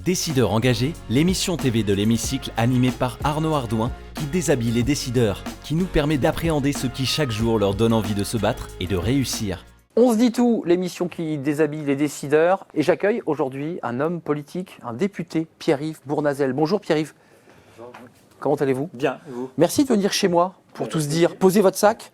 Décideurs engagés, l'émission TV de l'Hémicycle animée par Arnaud Ardouin qui déshabille les décideurs, qui nous permet d'appréhender ce qui chaque jour leur donne envie de se battre et de réussir. On se dit tout, l'émission qui déshabille les décideurs. Et j'accueille aujourd'hui un homme politique, un député, Pierre-Yves Bournazel. Bonjour Pierre-Yves. Bonjour. Comment allez-vous? Bien, et vous? Merci de venir chez moi pour tout se dire. Posez votre sac.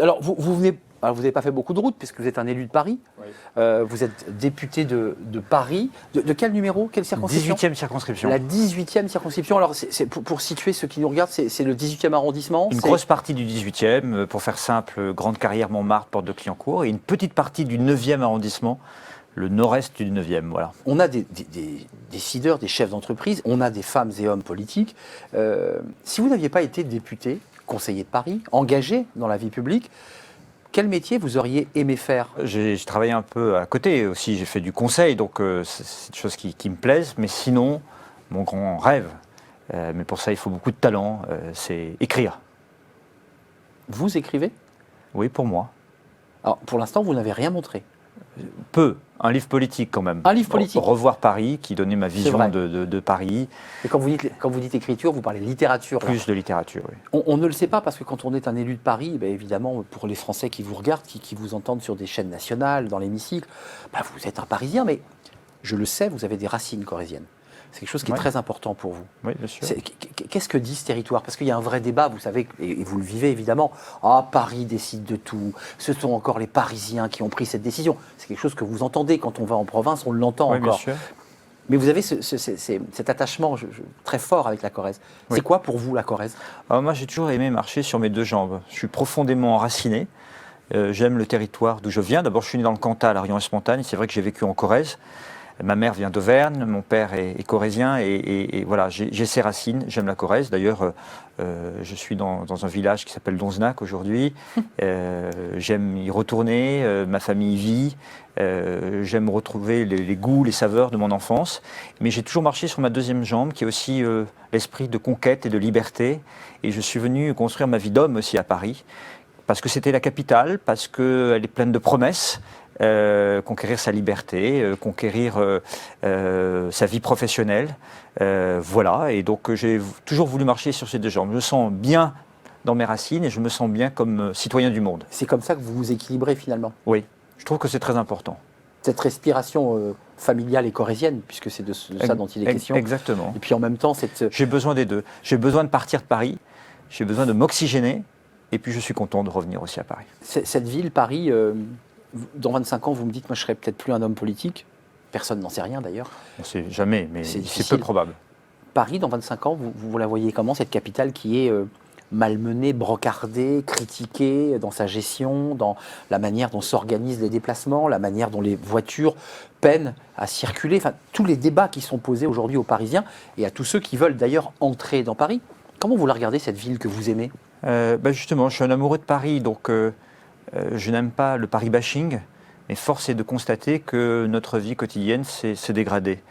Alors, vous venez. Alors vous n'avez pas fait beaucoup de route puisque vous êtes un élu de Paris. Oui. Vous êtes député de Paris. De quel numéro? Quelle circonscription? 18e circonscription. La 18e circonscription. Alors pour situer ceux qui nous regardent, c'est le 18e arrondissement. Une grosse partie du 18e, pour faire simple, Grande Carrière, Montmartre, Porte de Clignancourt, et une petite partie du 9e arrondissement, le nord-est du 9e. Voilà. On a des décideurs, des chefs d'entreprise, on a des femmes et hommes politiques. Si vous n'aviez pas été député, conseiller de Paris, engagé dans la vie publique, quel métier vous auriez aimé faire? J'ai travaillé un peu à côté aussi, j'ai fait du conseil, donc c'est des choses qui me plaisent, mais sinon, mon grand rêve, mais pour ça il faut beaucoup de talent, c'est écrire. Vous écrivez? Oui, pour moi. Alors pour l'instant, vous n'avez rien montré. Peu. Un livre politique quand même. Un livre politique. Revoir Paris, qui donnait ma vision de Paris. Et quand vous dites écriture, vous parlez littérature. Plus de littérature, oui. On ne le sait pas parce que quand on est un élu de Paris, évidemment, pour les Français qui vous regardent, qui vous entendent sur des chaînes nationales, dans l'hémicycle, vous êtes un Parisien, mais je le sais, vous avez des racines corréziennes. C'est quelque chose qui est très important pour vous. Oui, bien sûr. Qu'est-ce que dit ce territoire? Parce qu'il y a un vrai débat, vous savez, et vous le vivez évidemment. Ah, Paris décide de tout. Ce sont encore les Parisiens qui ont pris cette décision. C'est quelque chose que vous entendez quand on va en province, on l'entend encore. Bien sûr. Mais vous avez cet attachement très fort avec la Corrèze. Oui. C'est quoi pour vous la Corrèze? Alors moi, j'ai toujours aimé marcher sur mes deux jambes. Je suis profondément enraciné. J'aime le territoire d'où je viens. D'abord, je suis né dans le Cantal, à Rion-Esmontagne. C'est vrai que j'ai vécu en Corrèze. Ma mère vient d'Auvergne, mon père est corrézien et voilà, j'ai ces racines, j'aime la Corrèze. D'ailleurs, je suis dans un village qui s'appelle Donzenac aujourd'hui. J'aime y retourner, ma famille y vit. J'aime retrouver les goûts, les saveurs de mon enfance. Mais j'ai toujours marché sur ma deuxième jambe, qui est aussi l'esprit de conquête et de liberté. Et je suis venu construire ma vie d'homme aussi à Paris, parce que c'était la capitale, parce qu'elle est pleine de promesses. Conquérir sa liberté, conquérir sa vie professionnelle. Voilà, et donc j'ai toujours voulu marcher sur ces deux jambes. Je me sens bien dans mes racines et je me sens bien comme citoyen du monde. C'est comme ça que vous vous équilibrez finalement? Oui, je trouve que c'est très important. Cette respiration familiale et corrézienne, puisque c'est de ça dont il est question. Exactement. Et puis en même temps, j'ai besoin des deux. J'ai besoin de partir de Paris, j'ai besoin de m'oxygéner, et puis je suis content de revenir aussi à Paris. Cette ville, Paris... Dans 25 ans, vous me dites, moi je ne serai peut-être plus un homme politique. Personne n'en sait rien d'ailleurs. On ne sait jamais, mais c'est peu probable. Paris, dans 25 ans, vous la voyez comment, cette capitale qui est malmenée, brocardée, critiquée dans sa gestion, dans la manière dont s'organisent les déplacements, la manière dont les voitures peinent à circuler, enfin tous les débats qui sont posés aujourd'hui aux Parisiens et à tous ceux qui veulent d'ailleurs entrer dans Paris. Comment vous la regardez, cette ville que vous aimez? Justement, je suis un amoureux de Paris, donc... je n'aime pas le Paris bashing, mais force est de constater que notre vie quotidienne s'est dégradée.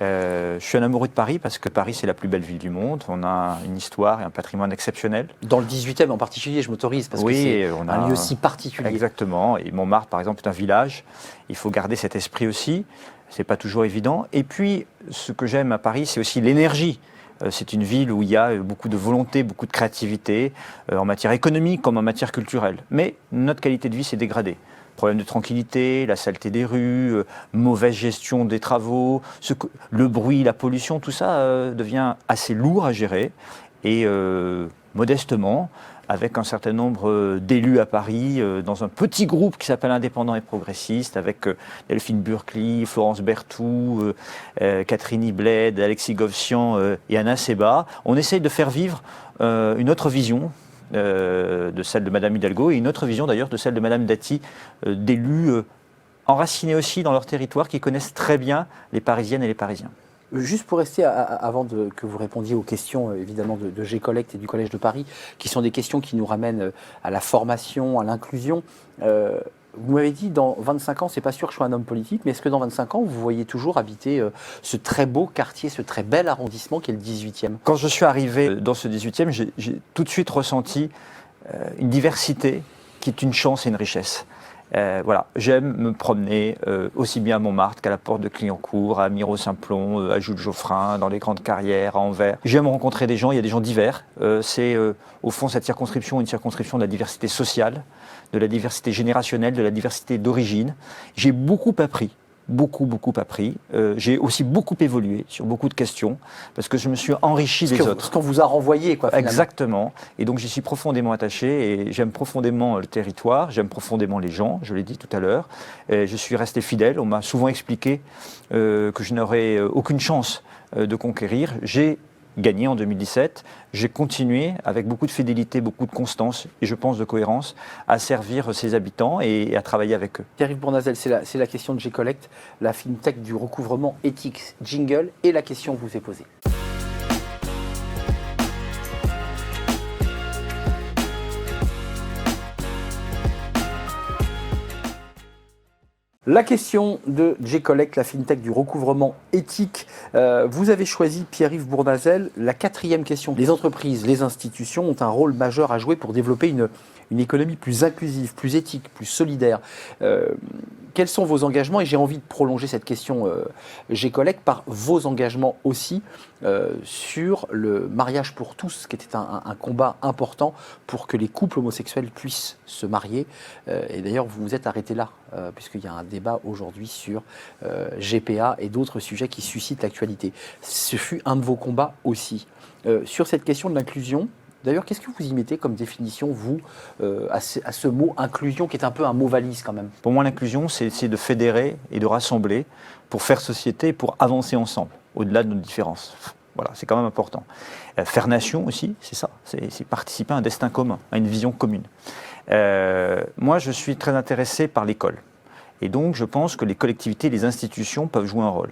Je suis un amoureux de Paris parce que Paris, c'est la plus belle ville du monde. On a une histoire et un patrimoine exceptionnel. Dans le 18e en particulier, je m'autorise, parce que c'est un lieu si particulier. Exactement. Et Montmartre, par exemple, est un village. Il faut garder cet esprit aussi. Ce n'est pas toujours évident. Et puis, ce que j'aime à Paris, c'est aussi l'énergie. C'est une ville où il y a beaucoup de volonté, beaucoup de créativité, en matière économique comme en matière culturelle. Mais notre qualité de vie s'est dégradée. Problème de tranquillité, la saleté des rues, mauvaise gestion des travaux, le bruit, la pollution, tout ça devient assez lourd à gérer. Et modestement, avec un certain nombre d'élus à Paris, dans un petit groupe qui s'appelle Indépendants et Progressistes, avec Delphine Burkli, Florence Berthoud, Catherine Ibled, Alexis Govsian et Anna Seba. On essaye de faire vivre une autre vision de celle de Madame Hidalgo et une autre vision d'ailleurs de celle de Madame Dati, d'élus enracinés aussi dans leur territoire, qui connaissent très bien les Parisiennes et les Parisiens. Juste pour rester, avant que vous répondiez aux questions évidemment de G-Collect et du Collège de Paris, qui sont des questions qui nous ramènent à la formation, à l'inclusion. Vous m'avez dit, dans 25 ans, c'est pas sûr que je sois un homme politique, mais est-ce que dans 25 ans, vous voyez toujours habiter ce très beau quartier, ce très bel arrondissement qui est le 18e? Quand je suis arrivé dans ce 18e, j'ai tout de suite ressenti une diversité qui est une chance et une richesse. Voilà, j'aime me promener aussi bien à Montmartre qu'à la porte de Clignancourt, à Miro-Saint-Plon, à Jules-Geoffrin, dans les grandes carrières, à Anvers. J'aime rencontrer des gens, il y a des gens divers. C'est au fond cette circonscription, une circonscription de la diversité sociale, de la diversité générationnelle, de la diversité d'origine. J'ai beaucoup appris. Beaucoup appris. J'ai aussi beaucoup évolué sur beaucoup de questions parce que je me suis enrichi des autres. Ce qu'on vous a renvoyé, quoi, finalement. Exactement. Et donc j'y suis profondément attaché et j'aime profondément le territoire, j'aime profondément les gens, je l'ai dit tout à l'heure. Je suis resté fidèle. On m'a souvent expliqué que je n'aurais aucune chance de conquérir. J'ai gagné en 2017. J'ai continué avec beaucoup de fidélité, beaucoup de constance et je pense de cohérence à servir ses habitants et à travailler avec eux. Pierre-Yves Bournazel, c'est la question de G-Collect, la fintech du recouvrement éthique. Jingle, et la question vous est posée. La question de G-Collect, la fintech du recouvrement éthique. Vous avez choisi, Pierre-Yves Bournazel, la 4e question. Les entreprises, les institutions ont un rôle majeur à jouer pour développer une économie plus inclusive, plus éthique, plus solidaire. Quels sont vos engagements? Et j'ai envie de prolonger cette question G-Collect par vos engagements aussi sur le mariage pour tous, qui était un combat important pour que les couples homosexuels puissent se marier. Et d'ailleurs, vous vous êtes arrêté là, puisqu'il y a un débat aujourd'hui sur GPA et d'autres sujets qui suscitent l'actualité. Ce fut un de vos combats aussi. Sur cette question de l'inclusion, d'ailleurs, qu'est-ce que vous y mettez comme définition, vous, à ce mot inclusion, qui est un peu un mot valise quand même? Pour moi, l'inclusion, c'est essayer de fédérer et de rassembler pour faire société, pour avancer ensemble, au-delà de nos différences. Voilà, c'est quand même important. Faire nation aussi, c'est ça, c'est participer à un destin commun, à une vision commune. Moi, je suis très intéressé par l'école. Et donc, je pense que les collectivités, les institutions peuvent jouer un rôle.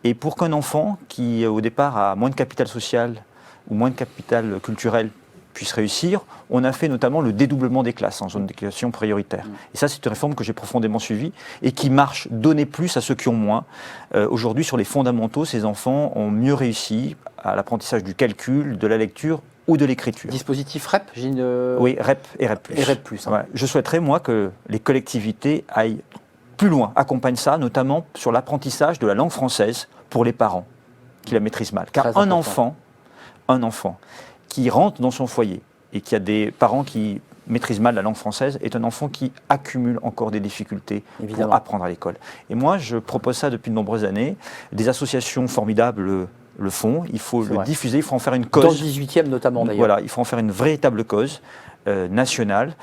Et pour qu'un enfant qui, au départ, a moins de capital social ou moins de capital culturel puisse réussir, on a fait notamment le dédoublement des classes en zone d'éducation prioritaire. Et ça, c'est une réforme que j'ai profondément suivie et qui marche, donner plus à ceux qui ont moins. Aujourd'hui, sur les fondamentaux, ces enfants ont mieux réussi à l'apprentissage du calcul, de la lecture ou de l'écriture. Dispositif REP, Oui, REP et REP+. Et REP+. Hein. Ouais. Je souhaiterais, moi, que les collectivités aillent plus loin, accompagnent ça, notamment sur l'apprentissage de la langue française pour les parents qui la maîtrisent mal. Car un enfant qui rentre dans son foyer et qui a des parents qui maîtrisent mal la langue française est un enfant qui accumule encore des difficultés pour apprendre à l'école. Et moi, je propose ça depuis de nombreuses années. Des associations formidables le font. Il faut le diffuser, il faut en faire une cause. Dans le 18e notamment d'ailleurs. Voilà, il faut en faire une véritable cause nationale,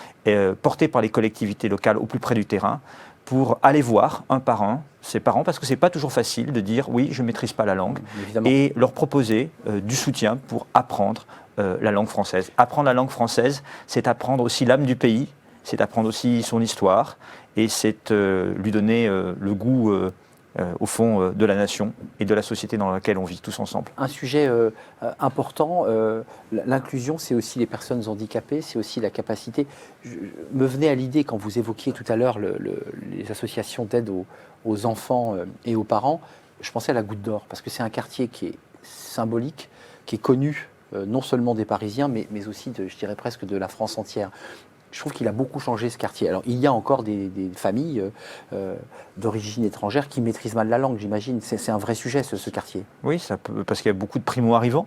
portée par les collectivités locales au plus près du terrain, pour aller voir un par un ses parents, parce que ce n'est pas toujours facile de dire oui, je ne maîtrise pas la langue, et leur proposer du soutien pour apprendre la langue française. Apprendre la langue française, c'est apprendre aussi l'âme du pays, c'est apprendre aussi son histoire, et c'est lui donner le goût, au fond, de la nation et de la société dans laquelle on vit tous ensemble. Un sujet important, l'inclusion, c'est aussi les personnes handicapées, c'est aussi la capacité. Me venait à l'idée, quand vous évoquiez tout à l'heure les associations d'aide aux enfants et aux parents, je pensais à la Goutte d'Or, parce que c'est un quartier qui est symbolique, qui est connu non seulement des Parisiens, mais aussi, je dirais presque, de la France entière. Je trouve qu'il a beaucoup changé, ce quartier. Alors, il y a encore des familles d'origine étrangère qui maîtrisent mal la langue, j'imagine. C'est un vrai sujet, ce quartier. Oui, ça peut, parce qu'il y a beaucoup de primo-arrivants.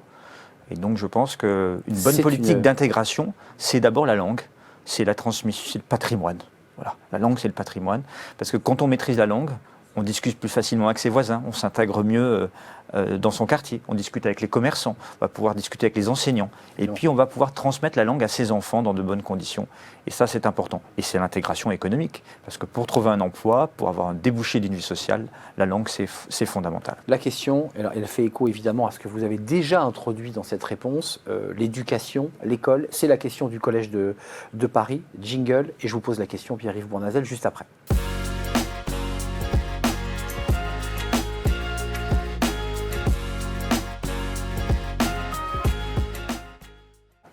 Et donc, je pense qu'une bonne politique d'intégration, c'est d'abord la langue, c'est la transmission, c'est le patrimoine. Voilà, la langue, c'est le patrimoine. Parce que quand on maîtrise la langue, on discute plus facilement avec ses voisins, on s'intègre mieux dans son quartier, on discute avec les commerçants, on va pouvoir discuter avec les enseignants, et puis on va pouvoir transmettre la langue à ses enfants dans de bonnes conditions. Et ça, c'est important. Et c'est l'intégration économique, parce que pour trouver un emploi, pour avoir un débouché d'une vie sociale, la langue, c'est fondamental. La question, elle fait écho évidemment à ce que vous avez déjà introduit dans cette réponse, l'éducation, l'école, c'est la question du Collège de Paris, jingle, et je vous pose la question, Pierre-Yves Bournazel, juste après.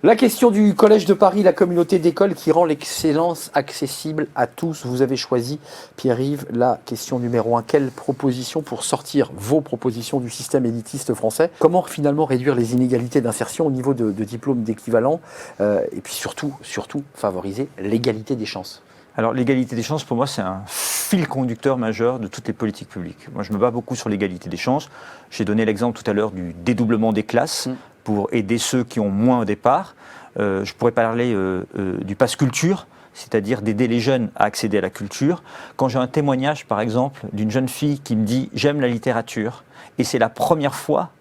La question du Collège de Paris, la communauté d'écoles qui rend l'excellence accessible à tous. Vous avez choisi, Pierre-Yves, la question numéro 1. Quelle proposition pour sortir vos propositions du système élitiste français? Comment finalement réduire les inégalités d'insertion au niveau de diplômes d'équivalent et puis surtout favoriser l'égalité des chances? Alors l'égalité des chances, pour moi, c'est un fil conducteur majeur de toutes les politiques publiques. Moi, je me bats beaucoup sur l'égalité des chances. J'ai donné l'exemple tout à l'heure du dédoublement des classes pour aider ceux qui ont moins au départ. Je pourrais parler du pass culture, c'est-à-dire d'aider les jeunes à accéder à la culture. Quand j'ai un témoignage, par exemple, d'une jeune fille qui me dit « j'aime la littérature » et c'est la première fois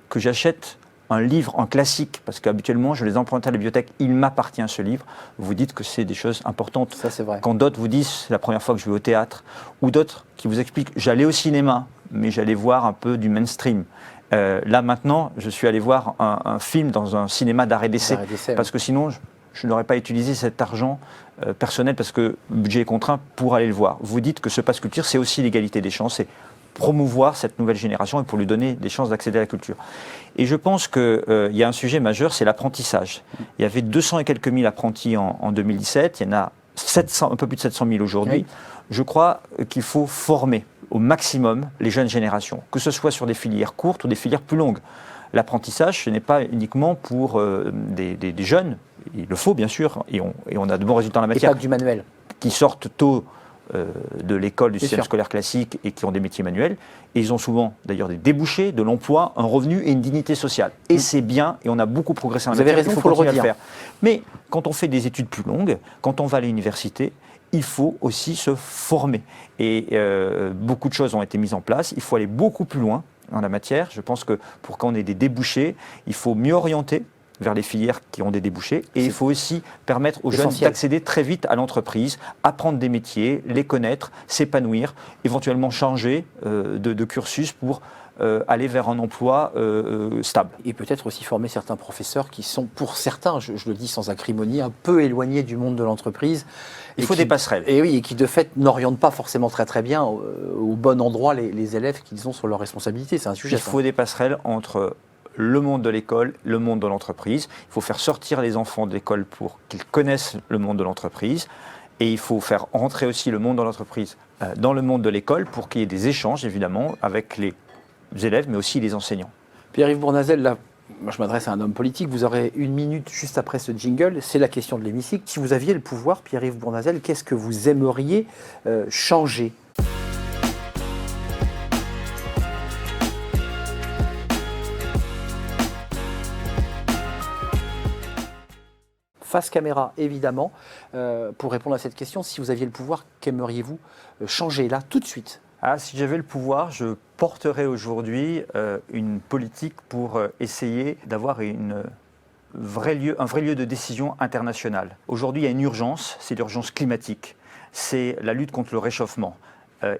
que j'achète un livre en classique, parce qu'habituellement, je les emprunte à la bibliothèque, il m'appartient ce livre, vous dites que c'est des choses importantes. Ça, c'est vrai. Quand d'autres vous disent, c'est la première fois que je vais au théâtre, ou d'autres qui vous expliquent, j'allais au cinéma, mais j'allais voir un peu du mainstream. Là, maintenant, je suis allé voir un film dans un cinéma d'arrêt d'essai, parce que sinon, je n'aurais pas utilisé cet argent personnel, parce que le budget est contraint pour aller le voir. Vous dites que ce pass culture, c'est aussi l'égalité des chances, c'est promouvoir cette nouvelle génération et pour lui donner des chances d'accéder à la culture. Et je pense qu'il y a un sujet majeur, c'est l'apprentissage. Il y avait 200 et quelques mille apprentis en 2017, il y en a 700, un peu plus de 700 000 aujourd'hui. Oui. Je crois qu'il faut former au maximum les jeunes générations, que ce soit sur des filières courtes ou des filières plus longues. L'apprentissage, ce n'est pas uniquement pour des jeunes, il le faut bien sûr, et on a de bons résultats en la matière. Et pas que du manuel. Qui sortent tôt de l'école, du système scolaire classique et qui ont des métiers manuels. Et ils ont souvent d'ailleurs des débouchés, de l'emploi, un revenu et une dignité sociale. Et c'est bien, et on a beaucoup progressé en la matière. Vous avez raison, il faut le redire. Faire. Mais quand on fait des études plus longues, quand on va à l'université, il faut aussi se former. Et beaucoup de choses ont été mises en place. Il faut aller beaucoup plus loin en la matière. Je pense que pour qu'on ait des débouchés, il faut mieux orienter vers les filières qui ont des débouchés. Et il faut aussi permettre aux jeunes d'accéder très vite à l'entreprise, apprendre des métiers, les connaître, s'épanouir, éventuellement changer de cursus pour aller vers un emploi stable. Et peut-être aussi former certains professeurs qui sont, pour certains, je le dis sans acrimonie, un peu éloignés du monde de l'entreprise. Il faut des passerelles. Et oui, et qui de fait n'orientent pas forcément très bien au bon endroit les élèves qu'ils ont sur leurs responsabilités. C'est un sujet. Il faut des passerelles entre le monde de l'école, le monde de l'entreprise. Il faut faire sortir les enfants de l'école pour qu'ils connaissent le monde de l'entreprise. Et il faut faire entrer aussi le monde de l'entreprise dans le monde de l'école pour qu'il y ait des échanges, évidemment, avec les élèves, mais aussi les enseignants. Pierre-Yves Bournazel, là, moi je m'adresse à un homme politique, vous aurez une minute juste après ce jingle, c'est la question de l'hémicycle. Si vous aviez le pouvoir, Pierre-Yves Bournazel, qu'est-ce que vous aimeriez changer ? Face caméra, évidemment. Pour répondre à cette question, si vous aviez le pouvoir, qu'aimeriez-vous changer là, tout de suite ? Si j'avais le pouvoir, je porterais aujourd'hui une politique pour essayer d'avoir un vrai lieu de décision international. Aujourd'hui, il y a une urgence, c'est l'urgence climatique, c'est la lutte contre le réchauffement.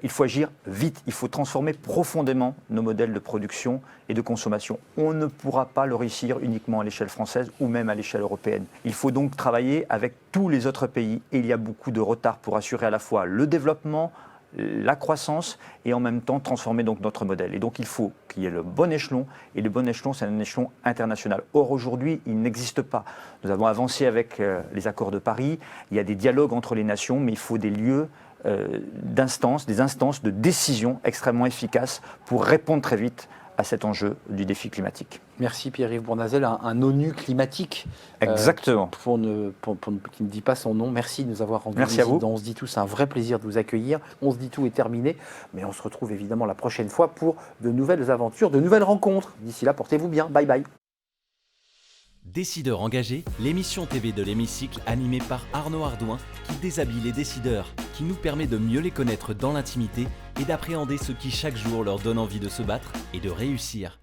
Il faut agir vite, il faut transformer profondément nos modèles de production et de consommation. On ne pourra pas le réussir uniquement à l'échelle française ou même à l'échelle européenne. Il faut donc travailler avec tous les autres pays et il y a beaucoup de retard pour assurer à la fois le développement, la croissance et en même temps transformer donc notre modèle. Et donc il faut qu'il y ait le bon échelon, et le bon échelon, c'est un échelon international. Or aujourd'hui, il n'existe pas. Nous avons avancé avec les accords de Paris, il y a des dialogues entre les nations, mais il faut des lieux d'instances, des instances de décision extrêmement efficaces pour répondre très vite à cet enjeu du défi climatique. Merci Pierre-Yves Bournazel, un ONU climatique. Exactement. Qui ne dit pas son nom. Merci de nous avoir rendu visite dans On se dit tout, c'est un vrai plaisir de vous accueillir. On se dit tout est terminé, mais on se retrouve évidemment la prochaine fois pour de nouvelles aventures, de nouvelles rencontres. D'ici là, portez-vous bien. Bye bye. Décideurs engagés, l'émission TV de l'Hémicycle animée par Arnaud Ardouin qui déshabille les décideurs, qui nous permet de mieux les connaître dans l'intimité et d'appréhender ce qui chaque jour leur donne envie de se battre et de réussir.